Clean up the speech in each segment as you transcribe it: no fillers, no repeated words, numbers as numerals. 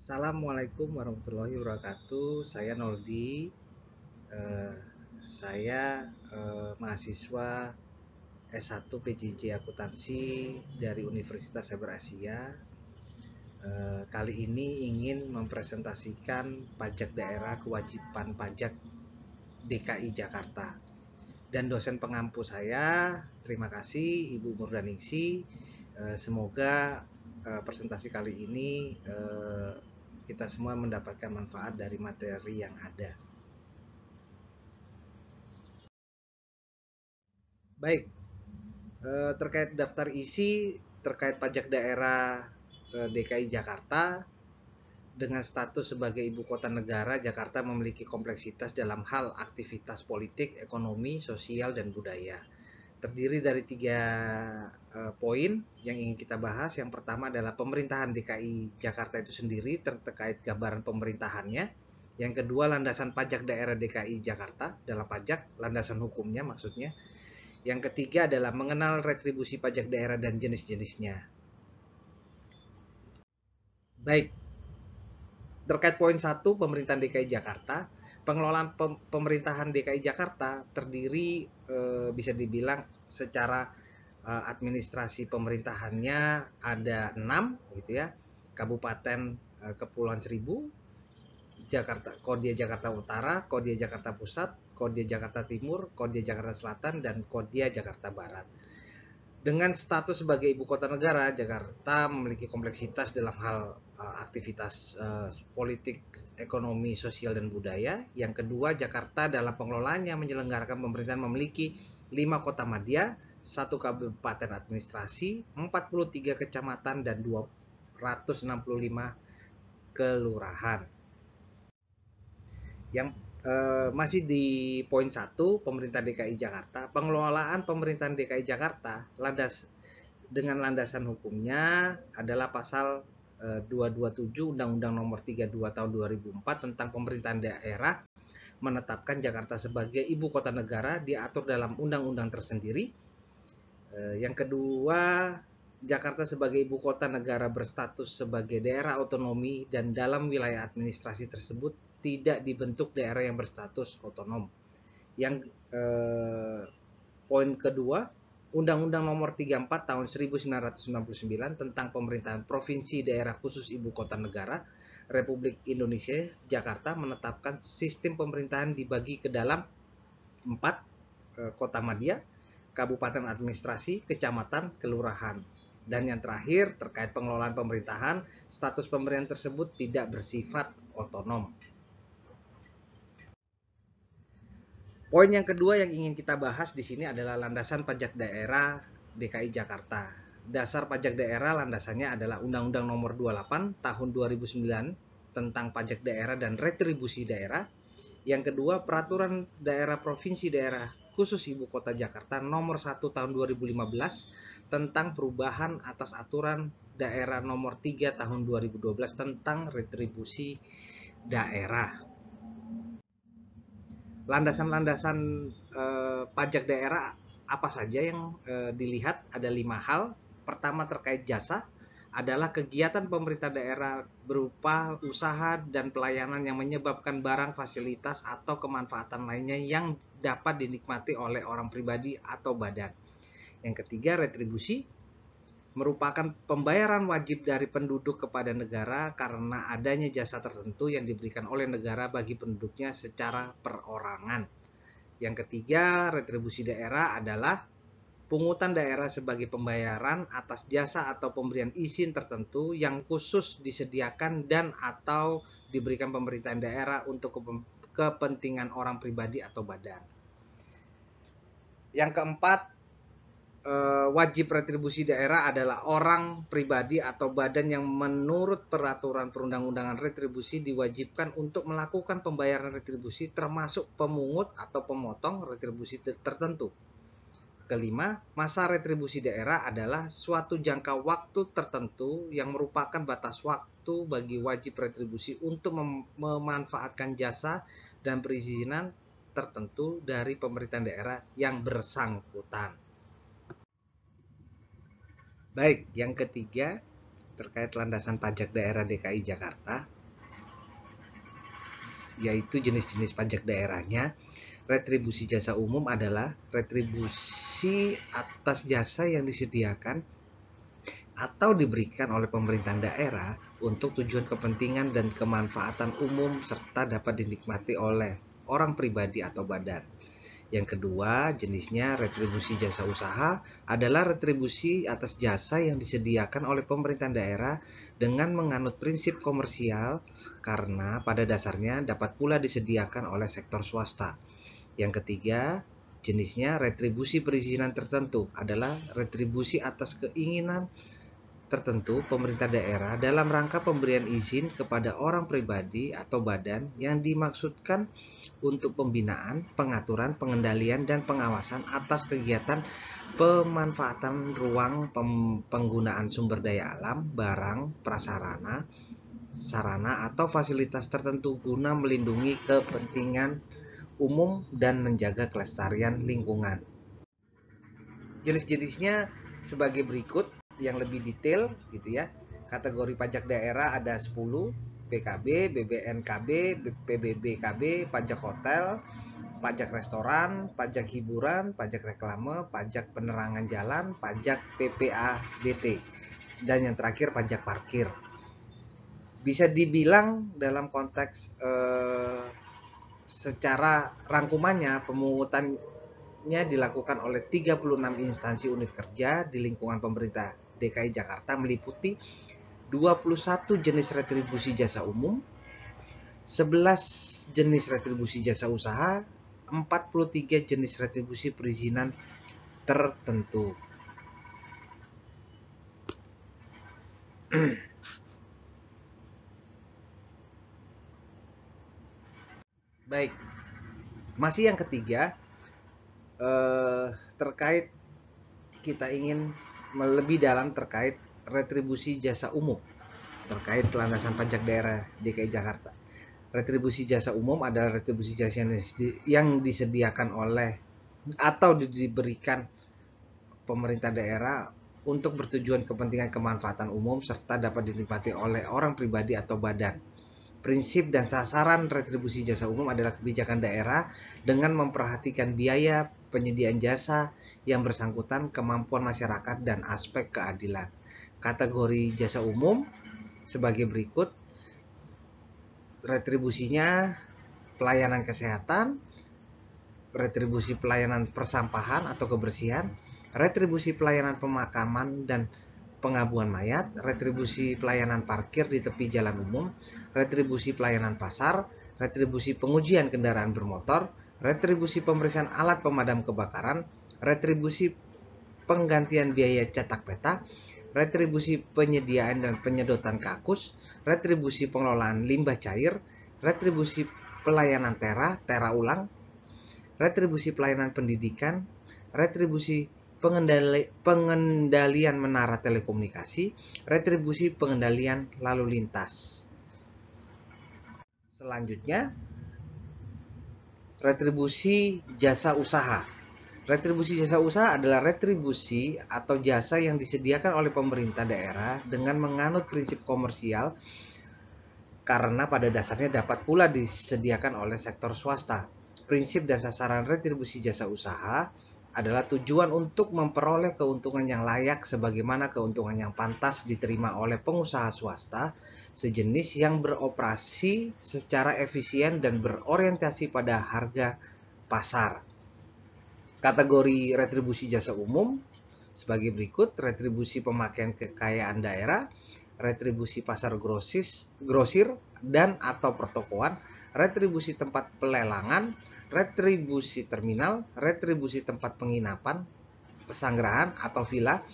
Assalamualaikum warahmatullahi wabarakatuh. Saya Noldi. Eh, saya mahasiswa S1 PJJ Akuntansi dari Universitas Saber Asia. Kali ini ingin mempresentasikan pajak daerah kewajiban pajak DKI Jakarta. Dan dosen pengampu saya, terima kasih Ibu Murdaningsi. Semoga presentasi kali ini kita semua mendapatkan manfaat dari materi yang ada. Baik, terkait daftar isi terkait pajak daerah DKI Jakarta dengan status sebagai ibu kota negara, Jakarta memiliki kompleksitas dalam hal aktivitas politik, ekonomi, sosial, dan budaya. Terdiri dari 3 poin yang ingin kita bahas. Yang pertama adalah pemerintahan DKI Jakarta itu sendiri terkait gambaran pemerintahannya. Yang kedua, landasan pajak daerah DKI Jakarta dalam pajak, landasan hukumnya maksudnya. Yang ketiga adalah mengenal retribusi pajak daerah dan jenis-jenisnya. Baik, terkait poin 1 pemerintahan DKI Jakarta, pengelolaan pemerintahan DKI Jakarta terdiri bisa dibilang secara administrasi pemerintahannya ada 6 gitu ya. Kabupaten Kepulauan Seribu, Jakarta, Kodia Jakarta Utara, Kodia Jakarta Pusat, Kodia Jakarta Timur, Kodia Jakarta Selatan, dan Kodia Jakarta Barat. Dengan status sebagai ibu kota negara, Jakarta memiliki kompleksitas dalam hal aktivitas politik, ekonomi, sosial, dan budaya. Yang kedua, Jakarta dalam pengelolaannya menyelenggarakan pemerintahan memiliki 5 kota madya, 1 kabupaten administrasi, 43 kecamatan, dan 265 kelurahan. Yang masih di poin 1 pemerintah DKI Jakarta, pengelolaan pemerintahan DKI Jakarta dengan landasan hukumnya adalah pasal 227 Undang-Undang Nomor 32 Tahun 2004 tentang pemerintahan daerah, menetapkan Jakarta sebagai ibu kota negara diatur dalam undang-undang tersendiri. Yang kedua, Jakarta sebagai ibu kota negara berstatus sebagai daerah otonomi dan dalam wilayah administrasi tersebut tidak dibentuk daerah yang berstatus otonom. Yang poin kedua, Undang-Undang Nomor 34 Tahun 1999 tentang pemerintahan provinsi daerah khusus ibu kota negara Republik Indonesia Jakarta menetapkan sistem pemerintahan dibagi ke dalam 4 kota madya, kabupaten administrasi, kecamatan, kelurahan. Dan yang terakhir terkait pengelolaan pemerintahan, status pemerintahan tersebut tidak bersifat otonom. Poin yang kedua yang ingin kita bahas di sini adalah landasan pajak daerah DKI Jakarta. Dasar pajak daerah landasannya adalah Undang-Undang Nomor 28 Tahun 2009 tentang pajak daerah dan retribusi daerah. Yang kedua, Peraturan Daerah Provinsi Daerah Khusus Ibu Kota Jakarta Nomor 1 Tahun 2015 tentang perubahan atas Aturan Daerah Nomor 3 Tahun 2012 tentang retribusi daerah. Landasan-landasan pajak daerah apa saja yang dilihat? Ada 5 hal. Pertama, terkait jasa adalah kegiatan pemerintah daerah berupa usaha dan pelayanan yang menyebabkan barang, fasilitas, atau kemanfaatan lainnya yang dapat dinikmati oleh orang pribadi atau badan. Yang ketiga, retribusi merupakan pembayaran wajib dari penduduk kepada negara karena adanya jasa tertentu yang diberikan oleh negara bagi penduduknya secara perorangan. Yang ketiga, retribusi daerah adalah pungutan daerah sebagai pembayaran atas jasa atau pemberian izin tertentu yang khusus disediakan dan atau diberikan pemerintahan daerah untuk kepentingan orang pribadi atau badan. Yang keempat, wajib retribusi daerah adalah orang pribadi atau badan yang menurut peraturan perundang-undangan retribusi diwajibkan untuk melakukan pembayaran retribusi termasuk pemungut atau pemotong retribusi tertentu. Kelima, masa retribusi daerah adalah suatu jangka waktu tertentu yang merupakan batas waktu bagi wajib retribusi untuk memanfaatkan jasa dan perizinan tertentu dari pemerintahan daerah yang bersangkutan. Baik, yang ketiga, terkait landasan pajak daerah DKI Jakarta, yaitu jenis-jenis pajak daerahnya. Retribusi jasa umum adalah retribusi atas jasa yang disediakan atau diberikan oleh pemerintahan daerah untuk tujuan kepentingan dan kemanfaatan umum serta dapat dinikmati oleh orang pribadi atau badan. Yang kedua, jenisnya retribusi jasa usaha adalah retribusi atas jasa yang disediakan oleh pemerintahan daerah dengan menganut prinsip komersial karena pada dasarnya dapat pula disediakan oleh sektor swasta. Yang ketiga, jenisnya retribusi perizinan tertentu adalah retribusi atas keinginan tertentu pemerintah daerah dalam rangka pemberian izin kepada orang pribadi atau badan yang dimaksudkan untuk pembinaan, pengaturan, pengendalian, dan pengawasan atas kegiatan pemanfaatan ruang penggunaan sumber daya alam, barang, prasarana, sarana, atau fasilitas tertentu guna melindungi kepentingan umum dan menjaga kelestarian lingkungan. Jenis-jenisnya sebagai berikut yang lebih detail gitu ya. Kategori pajak daerah ada 10, PKB, BBNKB, PBBKB, pajak hotel, pajak restoran, pajak hiburan, pajak reklame, pajak penerangan jalan, pajak PPABT, dan yang terakhir pajak parkir. Bisa dibilang dalam konteks secara rangkumannya pemungutannya dilakukan oleh 36 instansi unit kerja di lingkungan pemerintah DKI Jakarta meliputi 21 jenis retribusi jasa umum, 11 jenis retribusi jasa usaha, 43 jenis retribusi perizinan tertentu. Baik, masih yang ketiga, terkait kita ingin lebih dalam terkait retribusi jasa umum terkait landasan pajak daerah DKI Jakarta. Retribusi jasa umum adalah retribusi jasa yang disediakan oleh atau diberikan pemerintah daerah untuk bertujuan kepentingan kemanfaatan umum serta dapat dinikmati oleh orang pribadi atau badan. Prinsip dan sasaran retribusi jasa umum adalah kebijakan daerah dengan memperhatikan biaya penyediaan jasa yang bersangkutan, kemampuan masyarakat, dan aspek keadilan. Kategori jasa umum sebagai berikut. Retribusinya pelayanan kesehatan, retribusi pelayanan persampahan atau kebersihan, retribusi pelayanan pemakaman dan pengabuan mayat, retribusi pelayanan parkir di tepi jalan umum, retribusi pelayanan pasar, retribusi pengujian kendaraan bermotor, retribusi pemeriksaan alat pemadam kebakaran, retribusi penggantian biaya cetak peta, retribusi penyediaan dan penyedotan kakus, retribusi pengelolaan limbah cair, retribusi pelayanan tera ulang, retribusi pelayanan pendidikan, retribusi pengendalian menara telekomunikasi, retribusi pengendalian lalu lintas. Selanjutnya, retribusi jasa usaha. Retribusi jasa usaha adalah retribusi atau jasa yang disediakan oleh pemerintah daerah dengan menganut prinsip komersial karena pada dasarnya dapat pula disediakan oleh sektor swasta. Prinsip dan sasaran retribusi jasa usaha adalah tujuan untuk memperoleh keuntungan yang layak sebagaimana keuntungan yang pantas diterima oleh pengusaha swasta sejenis yang beroperasi secara efisien dan berorientasi pada harga pasar. Kategori retribusi jasa umum sebagai berikut: retribusi pemakaian kekayaan daerah, retribusi pasar grosir dan atau pertokoan, retribusi tempat pelelangan, retribusi terminal, retribusi tempat penginapan, pesanggerahan atau villa,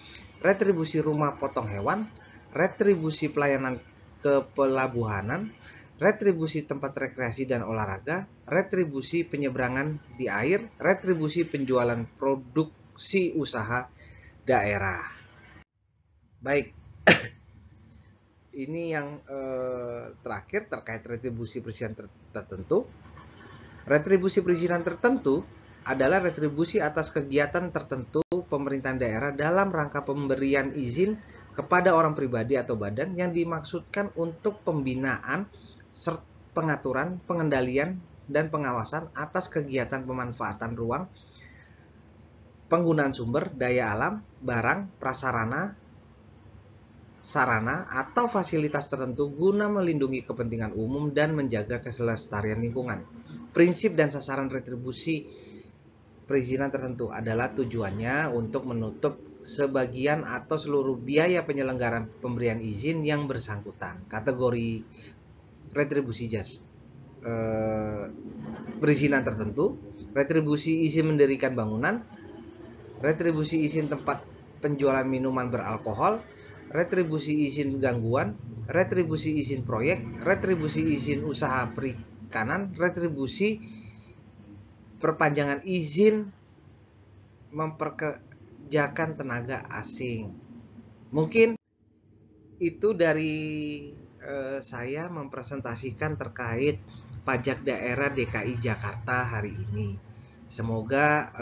retribusi rumah potong hewan, retribusi pelayanan kepelabuhanan, retribusi tempat rekreasi dan olahraga, retribusi penyeberangan di air, retribusi penjualan produksi usaha daerah. Baik, ini yang terakhir terkait retribusi perizinan tertentu. Retribusi perizinan tertentu adalah retribusi atas kegiatan tertentu pemerintahan daerah dalam rangka pemberian izin kepada orang pribadi atau badan yang dimaksudkan untuk pembinaan, pengaturan, pengendalian, dan pengawasan atas kegiatan pemanfaatan ruang, penggunaan sumber daya alam, barang, prasarana, sarana, atau fasilitas tertentu guna melindungi kepentingan umum dan menjaga kelestarian lingkungan. Prinsip dan sasaran retribusi perizinan tertentu adalah tujuannya untuk menutup sebagian atau seluruh biaya penyelenggaraan pemberian izin yang bersangkutan. Kategori retribusi perizinan tertentu, retribusi izin mendirikan bangunan, retribusi izin tempat penjualan minuman beralkohol, retribusi izin gangguan, retribusi izin proyek, retribusi izin usaha perikanan, retribusi perpanjangan izin memperkerjakan tenaga asing. Mungkin itu dari saya mempresentasikan terkait pajak daerah DKI Jakarta hari ini. Semoga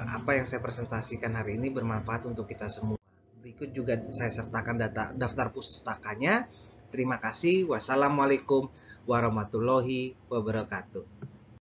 apa yang saya presentasikan hari ini bermanfaat untuk kita semua. Berikut juga saya sertakan daftar pustakanya. Terima kasih. Wassalamualaikum warahmatullahi wabarakatuh.